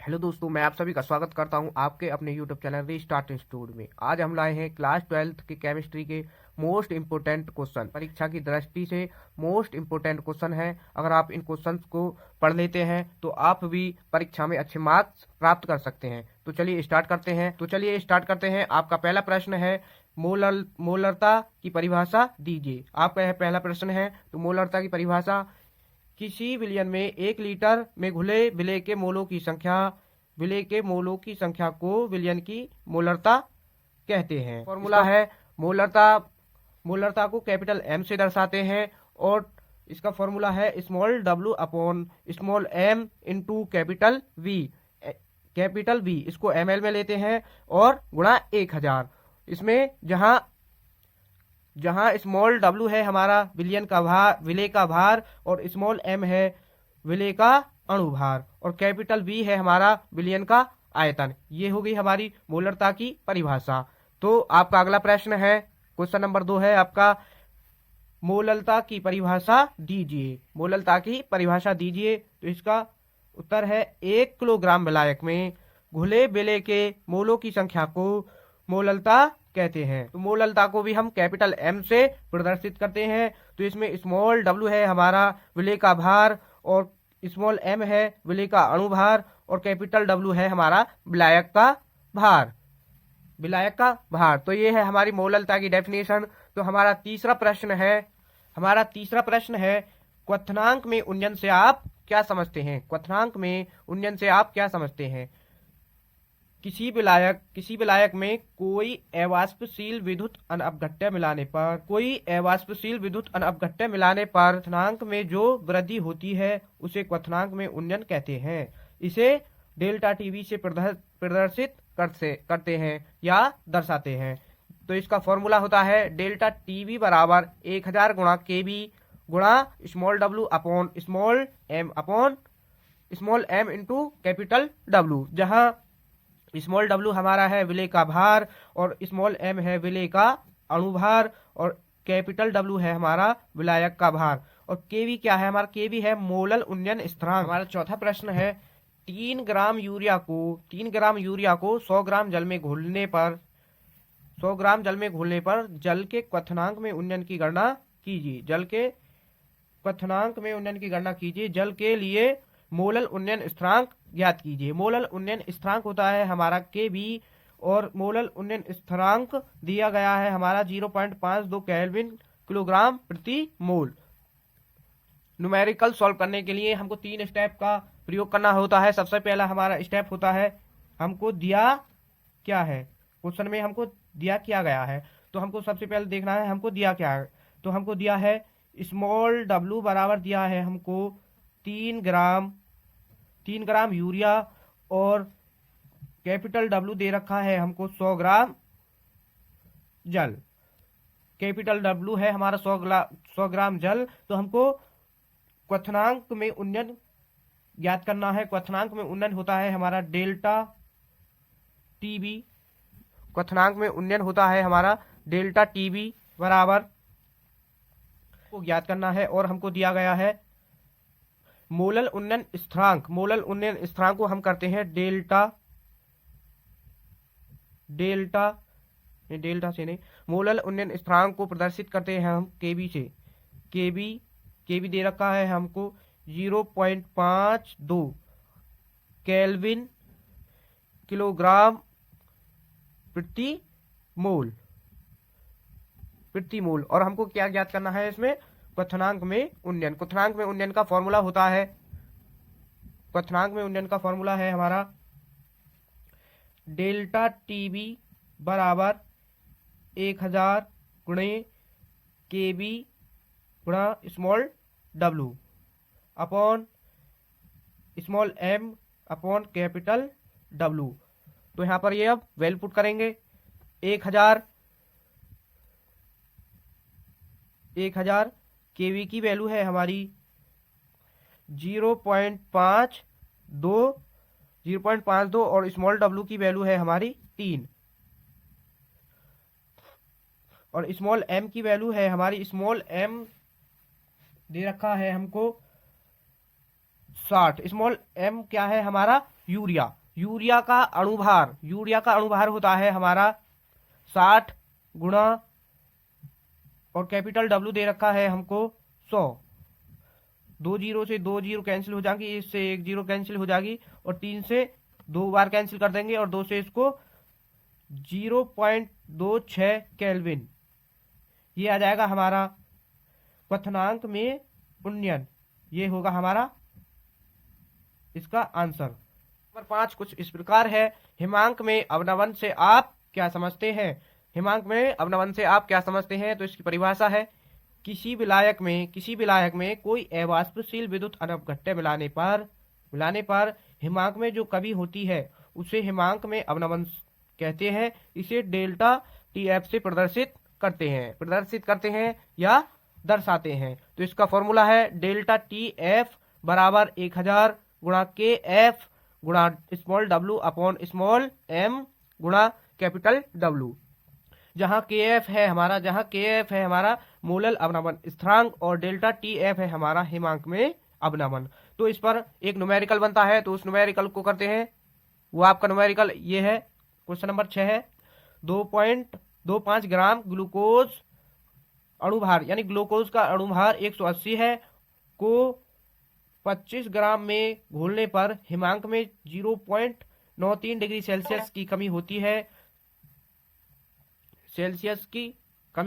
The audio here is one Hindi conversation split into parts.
हेलो दोस्तों, मैं आप सभी का स्वागत करता हूं आपके अपने यूट्यूब चैनल रीस्टार्ट इंस्टीट्यूट में। आज हम लाए हैं क्लास 12th के केमिस्ट्री के मोस्ट इम्पोर्टेंट क्वेश्चन। परीक्षा की दृष्टि से मोस्ट इम्पोर्टेंट क्वेश्चन है। अगर आप इन क्वेश्चंस को पढ़ लेते हैं तो आप भी परीक्षा में अच्छे मार्क्स प्राप्त कर सकते हैं। तो चलिए स्टार्ट करते हैं। आपका पहला प्रश्न है, मोलरता की परिभाषा दीजिए। आपका यह पहला प्रश्न है। तो मोलरता की परिभाषा: किसी विलयन में 1 लीटर में घुले विलेय के मोलों की संख्या को विलयन की मोलरता कहते हैं। फॉर्मूला है, मोलरता को कैपिटल एम से दर्शाते हैं और इसका फॉर्मूला है small w upon small m into capital V. इसको ml में लेते हैं और गुणा 1000। इसमें जहां स्मॉल w है हमारा विलेय का भार और स्मॉल m है विलेय का अणुभार और कैपिटल V है हमारा विलयन का आयतन। ये होगी हमारी मोलरता की परिभाषा। तो आपका अगला प्रश्न है, क्वेश्चन नंबर 2 है आपका, मोलरता की परिभाषा दीजिए। तो इसका उत्तर है, 1 किलोग्राम विलायक में घुले विलेय के मोलों की संख्या को मोलरता कहते हैं। तो मोलरता को भी हम कैपिटल M से प्रदर्शित करते हैं। तो इसमें स्मॉल w है हमारा विलेय का भार और स्मॉल m है विलेय का अणुभार और कैपिटल W है हमारा विलायक का भार। तो ये है हमारी मोलरता की डेफिनेशन। तो हमारा तीसरा प्रश्न है, क्वथनांक में उन्नयन से आप क्या समझते हैं? किसी विलायक में कोई अवाष्पशील विद्युत अनअपघट्य मिलाने पर क्वथनांक में जो वृद्धि होती है उसे क्वथनांक में उन्नयन कहते हैं। इसे डेल्टा टीवी से प्रदर्शित करते हैं या दर्शाते हैं। तो इसका फॉर्मूला होता है डेल्टा टीवी बराबर 1000 गुणा केवी गुणा small w upon small m into capital W, जहां स्मॉल w हमारा है विलेय का भार और स्मॉल m है विलेय का अणुभार और कैपिटल W है हमारा विलायक का भार और केवी क्या है हमारा? केवी है मोलल उन्नयन स्थिरांक। हमारा चौथा प्रश्न है, 3 ग्राम यूरिया को 100 ग्राम जल में घोलने पर जल के क्वथनांक में उन्नयन की गणना कीजिए। जल के लिए मोलल उन्नयन स्थिरांक ज्ञात कीजिए। मोलल उन्नयन स्थिरांक होता है हमारा Kb और मोलल उन्नयन स्थिरांक दिया गया है हमारा 0.52 केल्विन किलोग्राम प्रति मोल। न्यूमेरिकल सॉल्व करने के लिए हमको 3 स्टेप का प्रयोग करना होता है। सबसे पहला हमारा स्टेप होता है, हमको दिया क्या है, क्वेश्चन में हमको दिया क्या गया है। तो हमको सबसे पहले देखना है हमको दिया क्या है। तो हमको दिया है स्मॉल w बराबर दिया है हमको 3 ग्राम यूरिया और कैपिटल W दे रखा है हमको 100 ग्राम जल। कैपिटल W है हमारा 100 ग्राम जल। तो हमको क्वथनांक में उन्नयन ज्ञात करना है। क्वथनांक में उन्नयन होता है हमारा डेल्टा टीबी। क्वथनांक में उन्नयन होता है हमारा डेल्टा टीबी बराबर को ज्ञात करना है और हमको दिया गया है मोलल उन्नयन स्थिरांक को हम करते हैं मोलल उन्नयन स्थिरांक को प्रदर्शित करते हैं हम केबी से। केबी दे रखा है हमको 0.52 केल्विन किलोग्राम प्रति मोल और हमको क्या ज्ञात करना है इसमें? क्वथनांक में उन्नयन का फॉर्मूला होता है, हमारा डेल्टा टीबी बराबर 1000 गुणे केबी गुणा small w upon small m upon capital W। तो यहाँ पर ये अब वैल्यू पुट करेंगे। 1000 केवी की वैल्यू है हमारी 0.52 और स्मॉल w की वैल्यू है हमारी 3 और स्मॉल m की वैल्यू है हमारी, स्मॉल m दे रखा है हमको 60। स्मॉल m क्या है हमारा? यूरिया का अणुभार होता है हमारा 60 गुणा, और कैपिटल डब्ल्यू दे रखा है हमको 100। 2 जीरो से 2 जीरो कैंसिल हो जाएंगी, इससे 1 जीरो कैंसिल हो जाएगी, और 3 से 2 बार कैंसिल कर देंगे, और 2 से इसको 0.26 केल्विन। ये आ जाएगा हमारा क्वथनांक में उन्नयन। ये होगा हमारा इसका आंसर। नंबर 5 कुछ इस प्रकार है। हिमांक में अवनमन से आप क्या समझते हैं? हिमांक में अवनमन से आप क्या समझते हैं? तो इसकी परिभाषा है, किसी विलायक में कोई अवाष्पशील विद्युत अनवघट्य मिलाने पर हिमांक में जो कमी होती है उसे हिमांक में अवनमन कहते हैं। इसे डेल्टा टीएफ से प्रदर्शित करते हैं या दर्शाते हैं। तो इसका फॉर्मूला है डेल्टा टीएफ बराबर 1000 गुणा के एफ गुणा small W upon small M गुणा कैपिटल डब्ल्यू। जहां के एफ है हमारा मोलल अवनमन स्थिरांक और डेल्टा टी एफ है हमारा हिमांक में अवनमन। तो इस पर एक न्यूमेरिकल बनता है, तो उस न्यूमेरिकल को करते हैं। वो आपका न्यूमेरिकल ये है, क्वेश्चन नंबर 6 है। 2.25 ग्राम ग्लूकोज अणुभार, यानी ग्लूकोज का अणुभार 180 है, को 25 ग्राम में घोलने पर हिमांक में 0.93 डिग्री सेल्सियस की कमी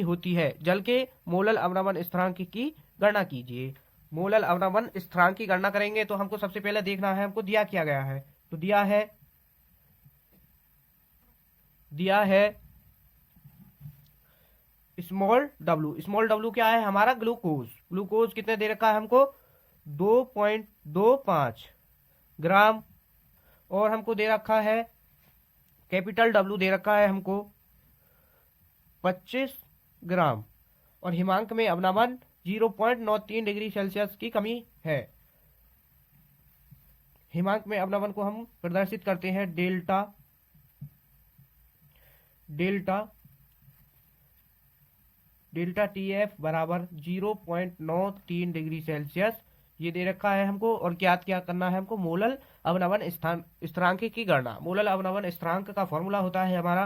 होती है। जल के मोलल अवनमन स्थिरांक की गणना कीजिए। मोलल अवनमन स्थिरांक की गणना करेंगे तो हमको सबसे पहले देखना है हमको दिया क्या गया है। तो दिया है स्मॉल डब्ल्यू क्या है हमारा ग्लूकोज कितने दे रखा है हमको 2.25 ग्राम, और हमको दे रखा है कैपिटल डब्ल्यू दे रखा है हमको 25 ग्राम, और हिमांक में अवनमन 0.93 डिग्री सेल्सियस की कमी है। हिमांक में अवनमन को हम प्रदर्शित करते हैं डेल्टा टीएफ बराबर 0.93 डिग्री सेल्सियस ये दे रखा है हमको। और क्या करना है हमको मोलल अवनमन स्थिरांक की गणना। मोलल अवनमन स्थिरांक का फॉर्मूला होता है हमारा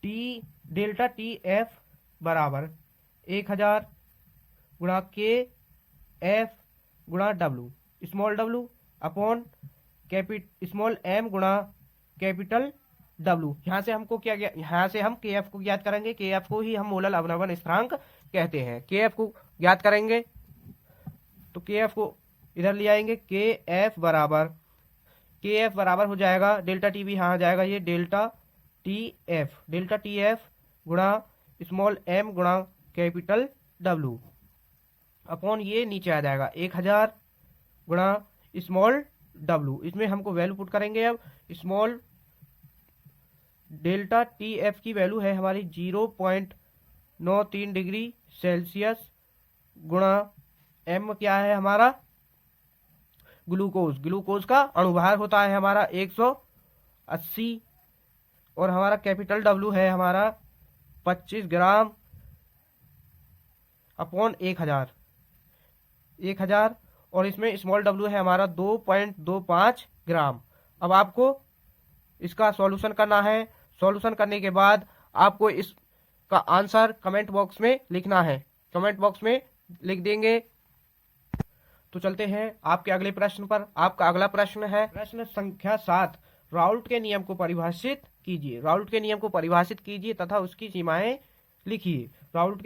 डेल्टा टी एफ बराबर 1000 गुणा के एफ गुणा W, small W upon small M गुणा कैपिटल डब्ल्यू। यहाँ से हमको यहाँ से हम के एफ को ज्ञात करेंगे। के एफ को ही हम मोलल अवनमन स्थिरांक कहते हैं। के एफ को ज्ञात करेंगे तो के एफ को इधर ले आएंगे। के एफ बराबर हो जाएगा, डेल्टा टी भी यहाँ आ जाएगा, ये डेल्टा टी एफ गुणा स्मॉल एम गुणा कैपिटल डब्ल्यू अपॉन ये नीचे आ जाएगा 1000 गुणा स्मॉल डब्ल्यू। इसमें हमको वैल्यू पुट करेंगे। अब स्मॉल डेल्टा टी एफ की वैल्यू है हमारी 0.93 डिग्री सेल्सियस गुणा एम क्या है हमारा ग्लूकोज का अणुभार होता है हमारा 180, और हमारा कैपिटल डब्ल्यू है हमारा 25 ग्राम अपॉन 1000, और इसमें स्मॉल डब्ल्यू है हमारा 2.25 ग्राम। अब आपको इसका सॉल्यूशन करना है। सॉल्यूशन करने के बाद आपको इसका आंसर कमेंट बॉक्स में लिखना है। कमेंट बॉक्स में लिख देंगे। तो चलते हैं आपके अगले प्रश्न पर। आपका अगला प्रश्न है प्रश्न संख्या 7। राउल्ट के नियम को परिभाषित कीजिए तथा उसकी सीमाएं लिखिए। राउल्ट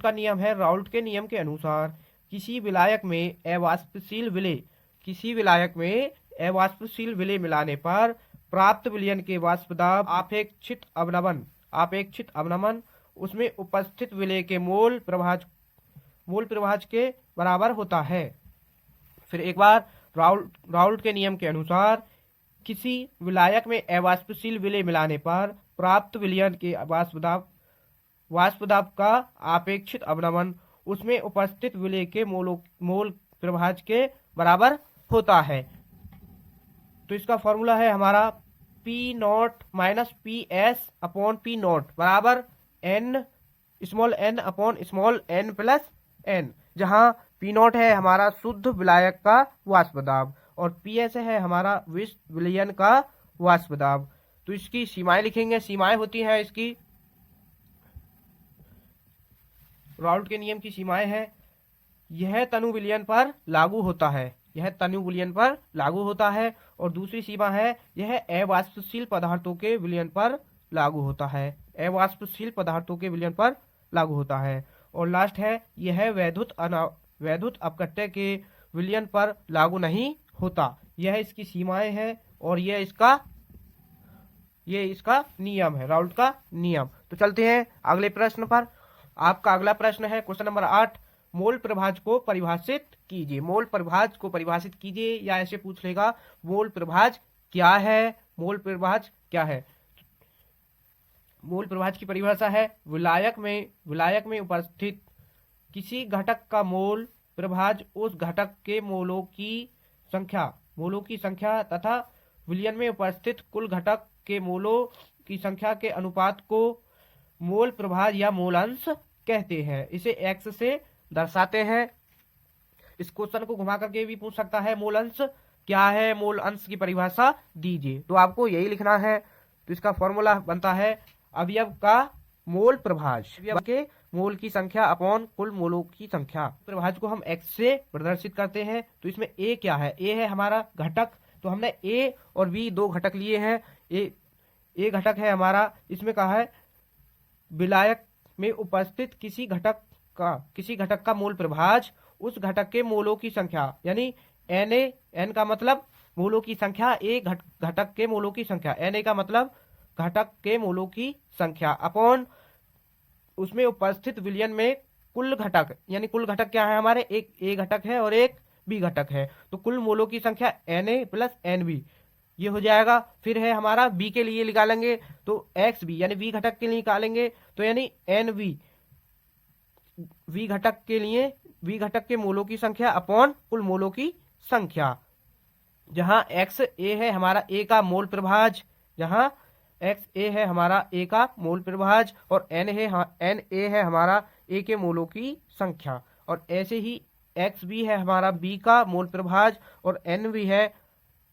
का नियम है, राउल्ट के नियम के अनुसार किसी विलायक में अवाष्पशील विलय मिलाने पर प्राप्त विलयन के वाष्पदाब आपेक्षित अवनमन उसमें उपस्थित विलय के मोल प्रभाज के बराबर होता है। फिर एक बार, राउल्ट के नियम के अनुसार किसी विलायक में अवाष्पशील विलय मिलाने पर प्राप्त विलयन के वाष्पदाब का आपेक्षित अवनमन उसमें उपस्थित विलय के मोल प्रभाज के बराबर होता है। तो इसका फॉर्मूला है हमारा P0 minus PS upon P0 बराबर small n upon small n plus n, जहां P0 है हमारा शुद्ध विलायक का वाष्पदाब और PS है हमारा विश्व विलयन का वाष्प दाब। तो इसकी सीमाएं लिखेंगे। सीमाएं होती हैं इसकी, राउल्ट के नियम की सीमाएं हैं, यह तनु विलयन पर लागू होता है, यह तनु विलयन पर लागू होता है। और दूसरी सीमा है यह अवाष्पशील पदार्थों के विलयन पर लागू होता है, अवाष्पशील पदार्थों के विलयन पर लागू होता है। और लास्ट है यह वैद्युत अपघट्य के विलयन पर लागू नहीं होता। यह इसकी सीमाएं हैं और ये इसका नियम है, राउल्ट का नियम। तो चलते हैं अगले प्रश्न पर। आपका अगला प्रश्न है क्वेश्चन नंबर 8, मोल प्रभाज को परिभाषित कीजिए। मोल प्रभाज को परिभाषित कीजिए, या ऐसे पूछ लेगा मोल प्रभाज क्या है। मोल प्रभाज क्या है? मोल प्रभाज की परिभाषा है विलायक में उपस्थित किसी घटक का मोल प्रभाज उस घटक के मोलों की संख्या तथा विलयन में उपस्थित कुल घटक के मोलों की संख्या के अनुपात को मोल प्रभाज या मोल अंश कहते हैं। इसे x से दर्शाते हैं। इस क्वेश्चन को घुमा करके भी पूछ सकता है मोल अंश क्या है, मोल अंश की परिभाषा दीजिए। तो आपको यही लिखना है। तो इसका फॉर्मूला बनता है अवयव का मोल प्रभाज, अवयव के मोल की संख्या अपॉन कुल मोलों की संख्या। प्रभाज को हम x से प्रदर्शित करते हैं। तो इसमें a क्या है? a है हमारा घटक। तो हमने a और b दो घटक लिए हैं। a घटक है हमारा, इसमें कहा है विलायक में उपस्थित किसी घटक का मोल प्रभाज उस घटक के मोलों की संख्या, यानी Na का मतलब मोलों की संख्या, घटक के मोलों की संख्या, Na का मतलब घटक के मोलों की संख्या अपॉन उसमें उपस्थित विलयन में कुल घटक, यानी कुल घटक क्या है हमारे, एक A घटक है और एक B घटक है। तो कुल मोलों की संख्या Na प्लस NB ये हो जाएगा। फिर है हमारा B के लिए निकालेंगे तो XB यानी B घटक के लिए निकालेंगे तो यानी NB V घटक के मोलों की संख्या अपॉन कुल मोलों की संख्या। जहां XA है हमारा A का मोल प्रभाज, जहां XA है हमारा A का मोल प्रभाज और NA है हमारा A के मोलों की संख्या। और ऐसे ही XB है हमारा B का मोल प्रभाज और NB है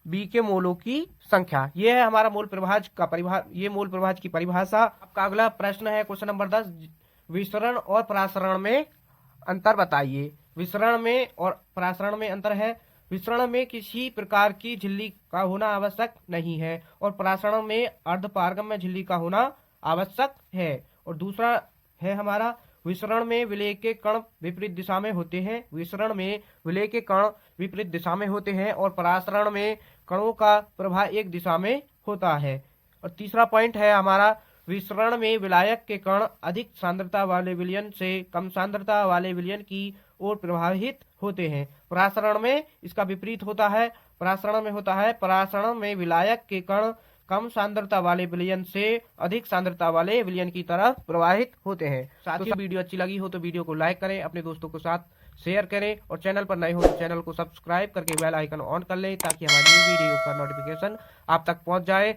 B के मोलों की संख्या। ये है हमारा मोल प्रभाज का ये मोल प्रभाज की परिभाषा। आपका अगला प्रश्न है क्वेश्चन नंबर 10, विसरण और परासरण में अंतर बताइए। विसरण में और परासरण में अंतर है, विसरण में किसी प्रकार की झिल्ली का होना आवश्यक नहीं है और परासरण में अर्धपारगम्य झिल्ली का होना आवश्यक है। और दूसरा है हमारा विसरण में विलेय के कण विपरीत दिशा में होते हैं, विसरण में विलेय के कण विपरीत दिशा में होते हैं और परासरण में कणों का प्रवाह एक दिशा में होता है। और तीसरा पॉइंट है हमारा विसरण में विलायक के कण अधिक सांद्रता वाले विलयन से कम सांद्रता वाले विलयन की ओर प्रभावित होते हैं। परासरण में इसका विपरीत होता है, परासरण में विलायक के कण कम सांद्रता वाले विलयन से अधिक सांद्रता वाले विलयन की तरफ प्रवाहित होते हैं। साथ ही वीडियो अच्छी लगी हो तो वीडियो को लाइक करें, अपने दोस्तों के साथ शेयर करें और चैनल पर नए हो तो चैनल को सब्सक्राइब करके बेल आइकन ऑन कर लें ताकि हमारी वीडियो का नोटिफिकेशन आप तक पहुंच जाए।